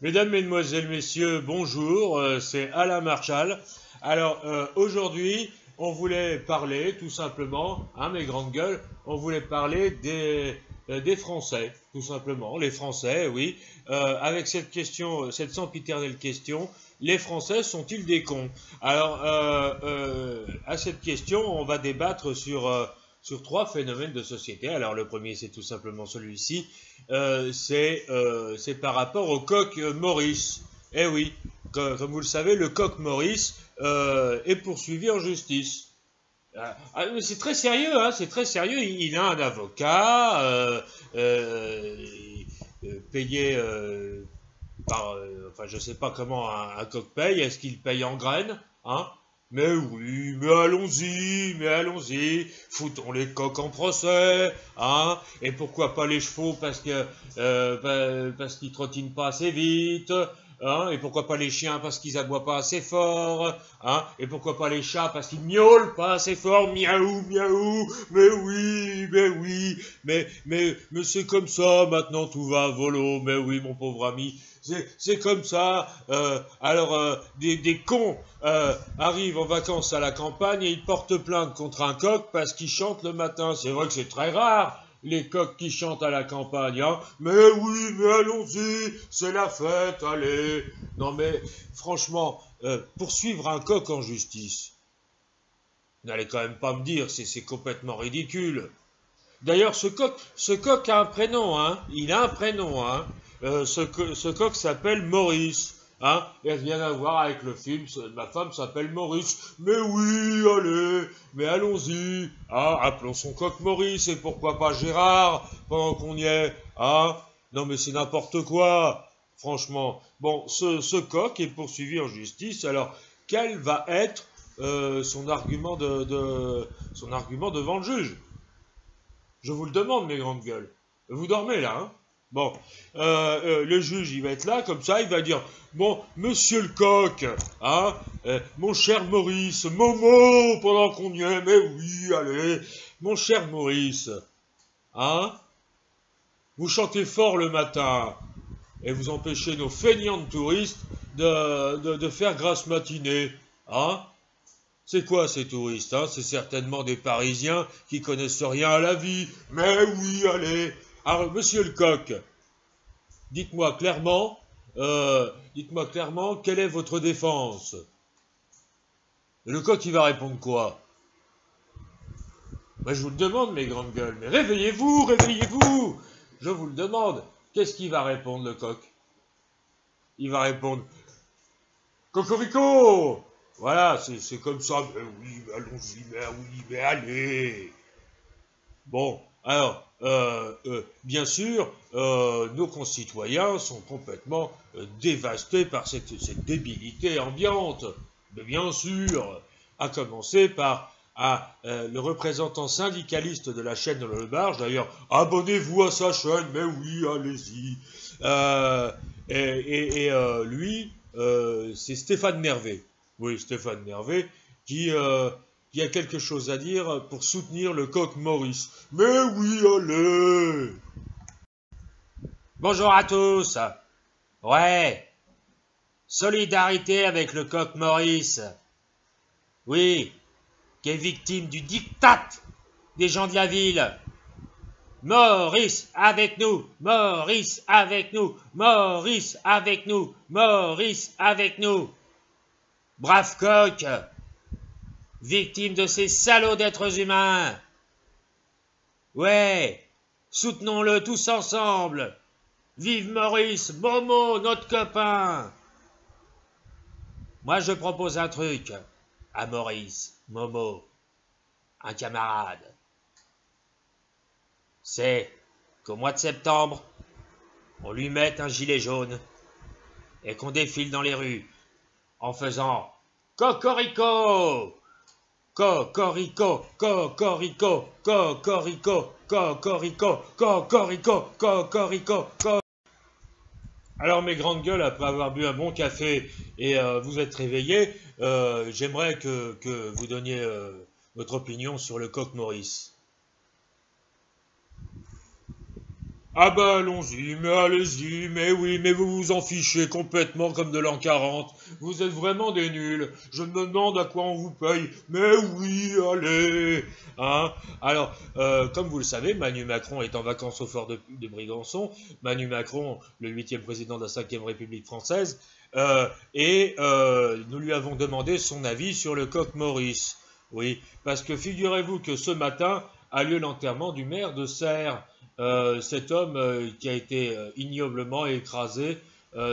Mesdames, Mesdemoiselles, Messieurs, bonjour, c'est Alain Marchal. Alors aujourd'hui, on voulait parler tout simplement, hein, mes grandes gueules, on voulait parler des Français, tout simplement, les Français, oui, avec cette question, cette sempiternelle question, les Français sont-ils des cons? Alors à cette question, on va débattre sur trois phénomènes de société. Alors le premier, c'est tout simplement celui-ci. C'est par rapport au coq Maurice. Eh oui, comme vous le savez, le coq Maurice est poursuivi en justice. Mais c'est très sérieux, hein, c'est très sérieux. Il a un avocat euh, payé enfin je sais pas comment un coq paye. Est-ce qu'il paye en graines, hein? Mais oui, mais allons-y, foutons les coqs en procès, hein? Et pourquoi pas les chevaux parce qu'ils trottinent pas assez vite, hein? Et pourquoi pas les chiens parce qu'ils aboient pas assez fort, hein? Et pourquoi pas les chats parce qu'ils miaulent pas assez fort, miaou, miaou, mais oui, mais c'est comme ça, maintenant tout va à volo, mais oui, mon pauvre ami, c'est comme ça. Des cons arrivent en vacances à la campagne et ils portent plainte contre un coq parce qu'il chante le matin. C'est vrai que c'est très rare, les coqs qui chantent à la campagne, hein. Mais oui, mais allons-y, c'est la fête, allez. Non mais, franchement, poursuivre un coq en justice, n'allez quand même pas me dire, c'est complètement ridicule. D'ailleurs, ce coq a un prénom, hein. Il a un prénom, hein. Ce coq s'appelle Maurice, hein. Et rien à voir avec le film. Ma femme s'appelle Maurice. Mais oui, allez, mais allons-y. Hein, appelons son coq Maurice et pourquoi pas Gérard pendant qu'on y est. Hein. Non, mais c'est n'importe quoi. Franchement. Bon, ce coq est poursuivi en justice. Alors, quel va être son argument son argument devant le juge? Je vous le demande, mes grandes gueules. Vous dormez là, hein? Bon, le juge, il va être là, comme ça, il va dire, bon, monsieur le coq, hein, mon cher Maurice, Momo, pendant qu'on y est, mais oui, allez, mon cher Maurice, hein, vous chantez fort le matin, et vous empêchez nos feignants de touristes de faire grasse matinée, hein? C'est quoi ces touristes, hein? C'est certainement des Parisiens qui connaissent rien à la vie. Mais oui, allez. Alors, monsieur le coq, dites-moi clairement, quelle est votre défense? Et le coq, il va répondre quoi? Moi, je vous le demande, mes grandes gueules. Mais réveillez-vous, réveillez-vous! Je vous le demande. Qu'est-ce qu'il va répondre, le coq? Il va répondre Cocorico! Voilà, c'est comme ça. Mais oui, mais allons-y, mais oui, mais allez! Bon, alors, bien sûr, nos concitoyens sont complètement dévastés par cette débilité ambiante. Mais bien sûr, à commencer par le représentant syndicaliste de la chaîne Le Barge, d'ailleurs, abonnez-vous à sa chaîne, mais oui, allez-y. Lui, c'est Stéphane Nervé. Oui, Stéphane Nervé, qui a quelque chose à dire pour soutenir le coq Maurice. Mais oui, allez! Bonjour à tous. Ouais, solidarité avec le coq Maurice. Oui, qui est victime du diktat des gens de la ville. Maurice avec nous, Maurice avec nous, Maurice avec nous, Maurice avec nous. Brave coq, victime de ces salauds d'êtres humains. Ouais, soutenons-le tous ensemble. Vive Maurice, Momo, notre copain. Moi, je propose un truc à Maurice, Momo, un camarade. C'est qu'au mois de septembre, on lui mette un gilet jaune et qu'on défile dans les rues en faisant Cocorico, Cocorico, Cocorico, Cocorico, Cocorico, Cocorico, Cocorico, Cocorico. Alors mes grandes gueules, après avoir bu un bon café et vous êtes réveillés, j'aimerais que vous donniez votre opinion sur le coq Maurice. Ah bah allez-y, mais oui, mais vous vous en fichez complètement comme de l'an 40. Vous êtes vraiment des nuls. Je me demande à quoi on vous paye. Mais oui, allez. Hein. Alors, comme vous le savez, Manu Macron est en vacances au fort de Brégançon. Manu Macron, le 8e président de la 5e République française. Et nous lui avons demandé son avis sur le coq Maurice. Oui, parce que figurez-vous que ce matin a lieu l'enterrement du maire de Serres. Cet homme qui a été ignoblement écrasé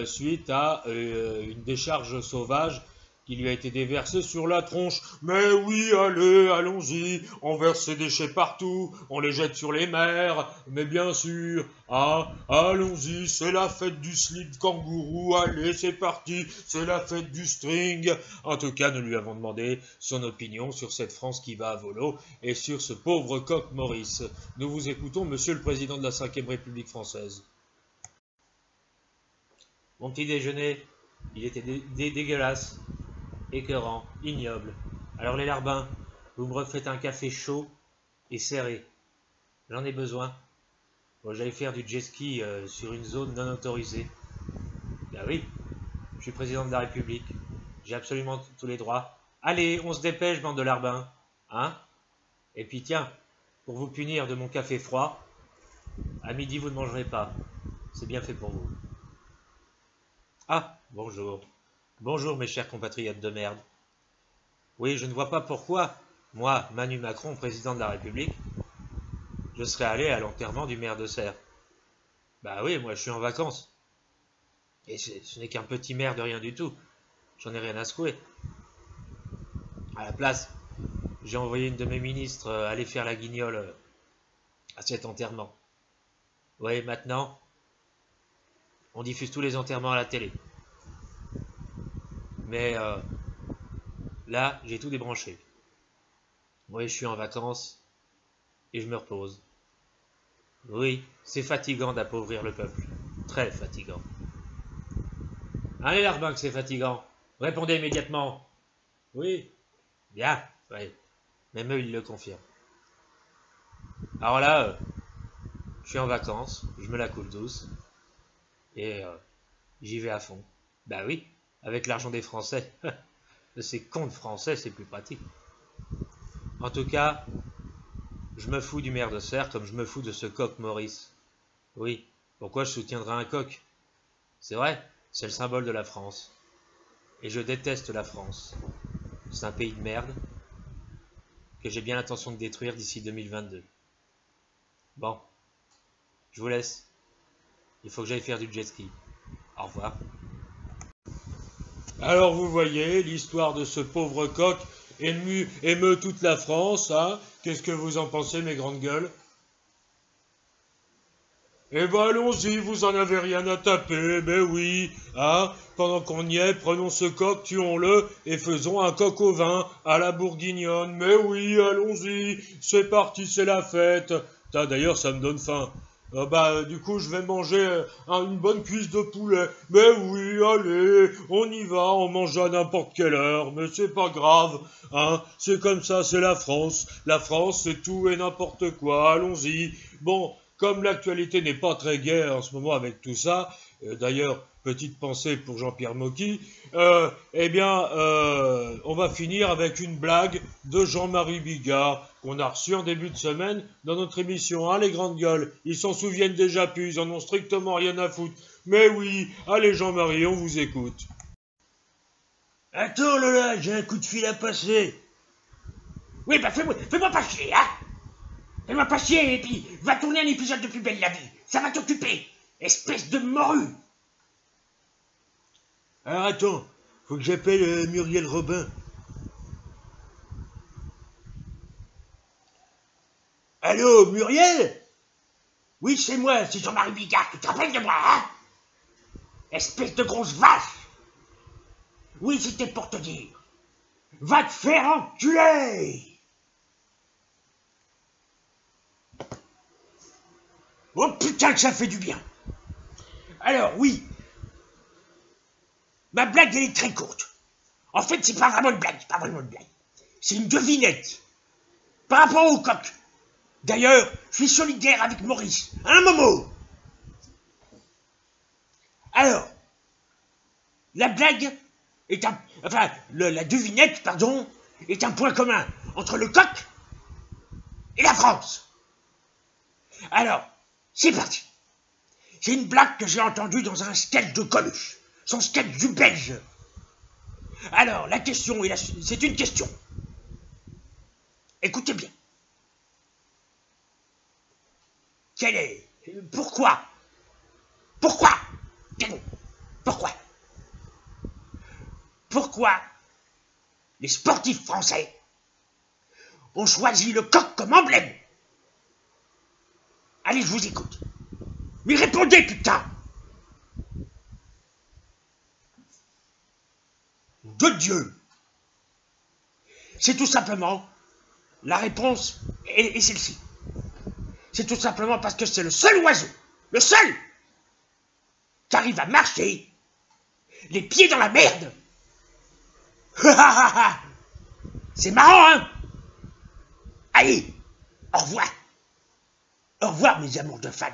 suite à une décharge sauvage qui lui a été déversée sur la tronche. Mais oui, allez, allons-y, on verse ces déchets partout, on les jette sur les mers, mais bien sûr, ah, allons-y, c'est la fête du slip kangourou, allez, c'est parti, c'est la fête du string. En tout cas, nous lui avons demandé son opinion sur cette France qui va à volo et sur ce pauvre coq Maurice. Nous vous écoutons, monsieur le président de la 5e République française. Mon petit déjeuner, il était dégueulasse, écœurant, ignoble. Alors les larbins, vous me refaites un café chaud et serré. J'en ai besoin. Bon, j'allais faire du jet ski sur une zone non autorisée. Ben oui, je suis président de la République. J'ai absolument tous les droits. Allez, on se dépêche, bande de larbins. Hein? Et puis tiens, pour vous punir de mon café froid, à midi vous ne mangerez pas. C'est bien fait pour vous. Ah, bonjour. Bonjour mes chers compatriotes de merde. Oui, je ne vois pas pourquoi, moi, Manu Macron, président de la République, je serais allé à l'enterrement du maire de Serres. Bah oui, moi je suis en vacances. Et ce n'est qu'un petit maire de rien du tout. J'en ai rien à secouer. À la place, j'ai envoyé une de mes ministres aller faire la guignole à cet enterrement. Oui, maintenant, on diffuse tous les enterrements à la télé. Mais là, j'ai tout débranché. Oui, je suis en vacances et je me repose. Oui, c'est fatigant d'appauvrir le peuple. Très fatigant. Allez, Larbin, que c'est fatigant. Répondez immédiatement. Oui. Bien, oui. Même eux, ils le confirment. Alors là, je suis en vacances, je me la coule douce. Et j'y vais à fond. Bah oui, avec l'argent des Français. De ces comptes français, c'est plus pratique. En tout cas, je me fous du maire de Serres comme je me fous de ce coq Maurice. Oui, pourquoi je soutiendrais un coq? C'est vrai, c'est le symbole de la France. Et je déteste la France. C'est un pays de merde que j'ai bien l'intention de détruire d'ici 2022. Bon, je vous laisse. Il faut que j'aille faire du jet ski. Au revoir. Alors vous voyez, l'histoire de ce pauvre coq émeut toute la France, hein. Qu'est-ce que vous en pensez, mes grandes gueules? Eh ben allons-y, vous en avez rien à taper, ben oui, hein. Pendant qu'on y est, prenons ce coq, tuons-le et faisons un coq au vin à la bourguignonne. Mais oui, allons-y, c'est parti, c'est la fête. D'ailleurs, ça me donne faim. Du coup, je vais manger une bonne cuisse de poulet. Mais oui, allez, on y va, on mange à n'importe quelle heure, mais c'est pas grave, hein. C'est comme ça, c'est la France. La France, c'est tout et n'importe quoi, allons-y. Bon, comme l'actualité n'est pas très gaie en ce moment avec tout ça, d'ailleurs, petite pensée pour Jean-Pierre Mocky, on va finir avec une blague de Jean-Marie Bigard, qu'on a reçu en début de semaine dans notre émission, hein, les grandes gueules. Ils s'en souviennent déjà plus, ils en ont strictement rien à foutre. Mais oui, allez Jean-Marie, on vous écoute. Attends Lola, j'ai un coup de fil à passer. Oui, bah fais-moi pas chier, hein. Fais-moi pas chier et puis va tourner un épisode de Plus belle la vie. Ça va t'occuper, espèce de morue. Alors attends, faut que j'appelle Muriel Robin. Allô, Muriel? Oui, c'est moi, c'est Jean-Marie Bigard, tu te rappelles de moi, hein? Espèce de grosse vache. Oui, c'était pour te dire. Va te faire enculer. Oh putain que ça fait du bien. Alors oui, ma blague elle est très courte. En fait c'est pas vraiment une blague, c'est une devinette. Par rapport au coq. D'ailleurs, je suis solidaire avec Maurice. Hein Momo? La blague est un... Enfin, la devinette, pardon, est un point commun entre le coq et la France. Alors, c'est parti. C'est une blague que j'ai entendue dans un sketch de Coluche, son sketch du Belge. Alors, la question est c'est une question. Écoutez bien. Quel est... Pourquoi les sportifs français ont choisi le coq comme emblème? Allez, je vous écoute. Mais répondez, putain! De Dieu! C'est tout simplement... La réponse est celle-ci. C'est tout simplement parce que c'est le seul oiseau, le seul, qui arrive à marcher, les pieds dans la merde. C'est marrant, hein? Allez, au revoir. Au revoir, mes amours de fans.